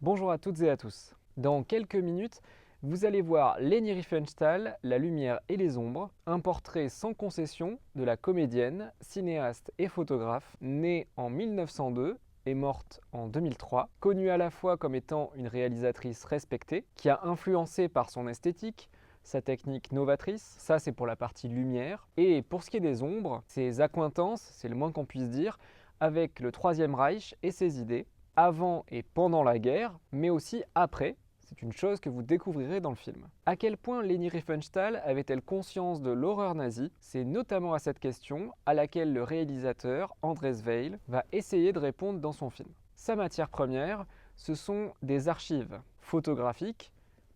Bonjour à toutes et à tous. Dans quelques minutes, vous allez voir Leni Riefenstahl, La lumière et les ombres, un portrait sans concession de la comédienne, cinéaste et photographe, née en 1902 et morte en 2003, connue à la fois comme étant une réalisatrice respectée, qui a influencé par son esthétique, sa technique novatrice, ça c'est pour la partie lumière, et pour ce qui est des ombres, ses accointances, c'est le moins qu'on puisse dire, avec le Troisième Reich et ses idées, avant et pendant la guerre, mais aussi après. C'est une chose que vous découvrirez dans le film. À quel point Leni Riefenstahl avait-elle conscience de l'horreur nazie? C'est notamment à cette question à laquelle le réalisateur, Andres Weil, va essayer de répondre dans son film. Sa matière première, ce sont des archives photographiques,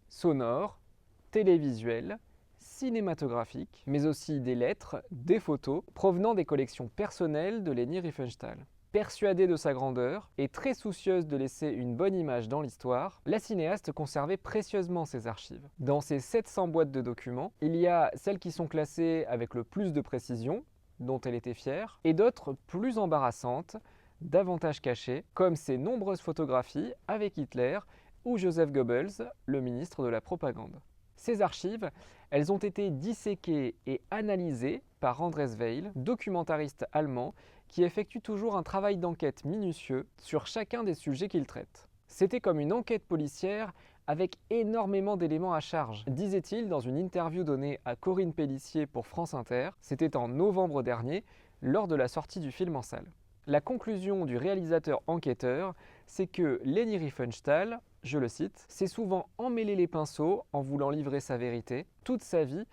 sonores, télévisuelles, cinématographiques, mais aussi des lettres, des photos, provenant des collections personnelles de Leni Riefenstahl. Persuadée de sa grandeur et très soucieuse de laisser une bonne image dans l'histoire, la cinéaste conservait précieusement ses archives. Dans ces 700 boîtes de documents, il y a celles qui sont classées avec le plus de précision, dont elle était fière, et d'autres plus embarrassantes, davantage cachées, comme ses nombreuses photographies avec Hitler ou Joseph Goebbels, le ministre de la propagande. Ces archives, elles ont été disséquées et analysées par Andres Weil, documentariste allemand, qui effectue toujours un travail d'enquête minutieux sur chacun des sujets qu'il traite. C'était comme une enquête policière avec énormément d'éléments à charge, disait-il dans une interview donnée à Corinne Pélissier pour France Inter. C'était en novembre dernier, lors de la sortie du film en salle. La conclusion du réalisateur enquêteur, c'est que Leni Riefenstahl, je le cite, s'est souvent emmêlé les pinceaux en voulant livrer sa vérité. Toute sa vie,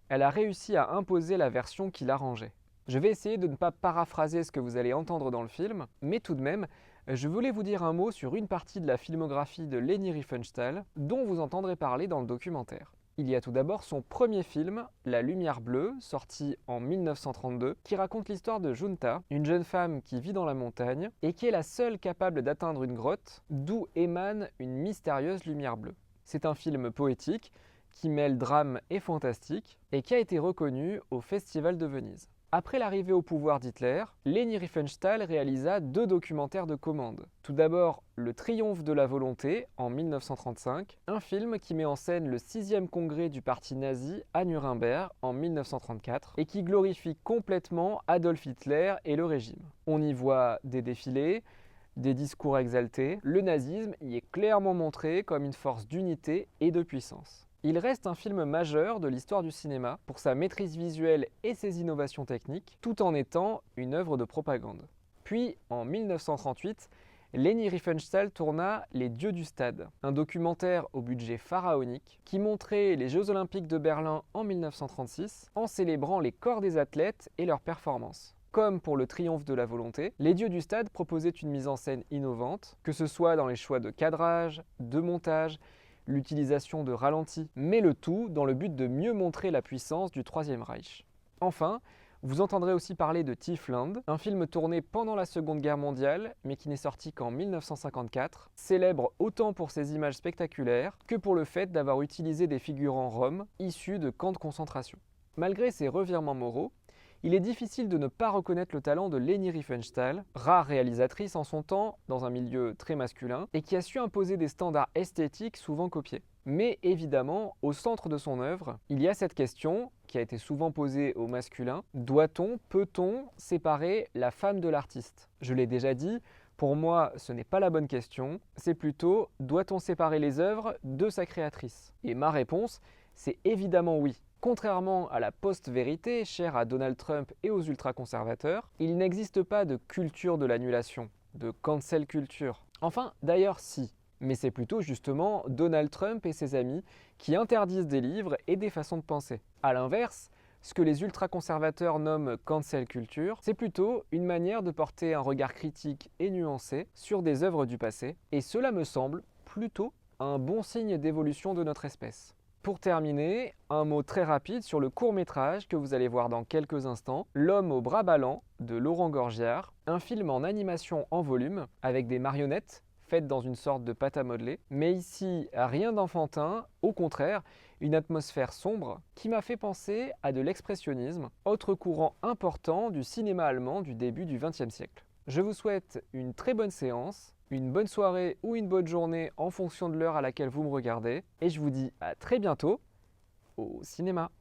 elle a réussi à imposer la version qui l'arrangeait. Je vais essayer de ne pas paraphraser ce que vous allez entendre dans le film, mais tout de même, je voulais vous dire un mot sur une partie de la filmographie de Leni Riefenstahl dont vous entendrez parler dans le documentaire. Il y a tout d'abord son premier film, La lumière bleue, sorti en 1932, qui raconte l'histoire de Junta, une jeune femme qui vit dans la montagne et qui est la seule capable d'atteindre une grotte d'où émane une mystérieuse lumière bleue. C'est un film poétique qui mêle drame et fantastique et qui a été reconnu au Festival de Venise. Après l'arrivée au pouvoir d'Hitler, Leni Riefenstahl réalisa 2 documentaires de commande. Tout d'abord, Le Triomphe de la volonté, en 1935, un film qui met en scène le 6e congrès du parti nazi à Nuremberg en 1934 et qui glorifie complètement Adolf Hitler et le régime. On y voit des défilés, des discours exaltés, le nazisme y est clairement montré comme une force d'unité et de puissance. Il reste un film majeur de l'histoire du cinéma pour sa maîtrise visuelle et ses innovations techniques, tout en étant une œuvre de propagande. Puis, en 1938, Leni Riefenstahl tourna Les Dieux du Stade, un documentaire au budget pharaonique qui montrait les Jeux Olympiques de Berlin en 1936 en célébrant les corps des athlètes et leurs performances. Comme pour le Triomphe de la volonté, Les Dieux du Stade proposaient une mise en scène innovante, que ce soit dans les choix de cadrage, de montage, l'utilisation de ralentis, mais le tout dans le but de mieux montrer la puissance du Troisième Reich. Enfin, vous entendrez aussi parler de Tiefland, un film tourné pendant la Seconde Guerre mondiale, mais qui n'est sorti qu'en 1954, célèbre autant pour ses images spectaculaires que pour le fait d'avoir utilisé des figurants roms issus de camps de concentration. Malgré ses revirements moraux, il est difficile de ne pas reconnaître le talent de Leni Riefenstahl, rare réalisatrice en son temps dans un milieu très masculin et qui a su imposer des standards esthétiques souvent copiés. Mais évidemment, au centre de son œuvre, il y a cette question qui a été souvent posée au masculin: doit-on, peut-on séparer la femme de l'artiste? Je l'ai déjà dit, pour moi, ce n'est pas la bonne question, c'est plutôt: doit-on séparer les œuvres de sa créatrice? Et ma réponse, c'est évidemment oui. Contrairement à la post-vérité chère à Donald Trump et aux ultra-conservateurs, il n'existe pas de culture de l'annulation, de cancel culture. Enfin, d'ailleurs si, mais c'est plutôt justement Donald Trump et ses amis qui interdisent des livres et des façons de penser. A l'inverse, ce que les ultra-conservateurs nomment cancel culture, c'est plutôt une manière de porter un regard critique et nuancé sur des œuvres du passé, et cela me semble plutôt un bon signe d'évolution de notre espèce. Pour terminer, un mot très rapide sur le court-métrage que vous allez voir dans quelques instants, L'homme au bras ballant de Laurent Gorgiard, un film en animation en volume avec des marionnettes faites dans une sorte de pâte à modeler, mais ici rien d'enfantin, au contraire, une atmosphère sombre qui m'a fait penser à de l'expressionnisme, autre courant important du cinéma allemand du début du XXe siècle. Je vous souhaite une très bonne séance, une bonne soirée ou une bonne journée en fonction de l'heure à laquelle vous me regardez. Et je vous dis à très bientôt au cinéma.